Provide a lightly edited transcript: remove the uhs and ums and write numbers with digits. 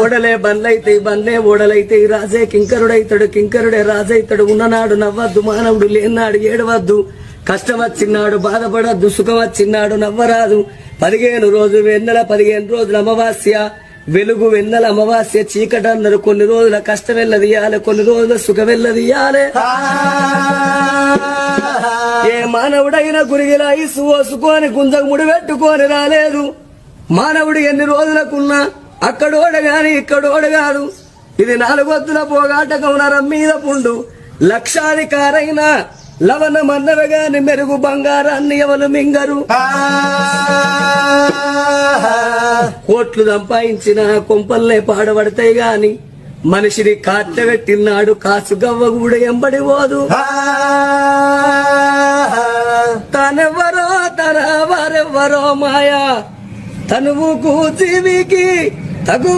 ఓడలే బండ్లైతే బండ్లే ఓడలైతే రాజే కింకరుడైతాడు కింకరుడే రాజైతాడు. ఉన్ననాడు నవ్వద్దు మానవుడు లేనాడు ఏడవద్దు. కష్టం వచ్చినాడు బాధపడద్దు సుఖం వచ్చినాడు నవ్వరాదు. 15 రోజులు వెన్నెల 15 రోజుల అమావాస్య వెలుగు వెన్నెల అమావాస్య చీకట అన్నారు. కొన్ని రోజుల కష్టం వెళ్ళదియాలి కొన్ని రోజుల సుఖం వెళ్ళదియాలి. ఏ మానవుడైనా గురిగిలా ఇసు ఓసుకొని గుంజకు ముడి పెట్టుకొని రాలేదు. మానవుడు ఎన్ని రోజులకున్నా అక్కడోడ గాని ఇక్కడోడ కాదు. ఇది 4 వద్దుల పోగాటకం నరం మీద పుండు. లక్షాధికారైన లవణ మన్నవ గాని మెరుగు బంగారాన్ని ఎవరు మింగరు. కోట్లు సంపాదించిన కొంపల్లే పాడబడతాయి గాని మనిషిని కాట్టబెట్టినాడు కాసు గవ్వ కూడా ఎంబడి పోదు. తనెవరో తన వారెవ్వరో మాయా తనువుకు జీవికి తగు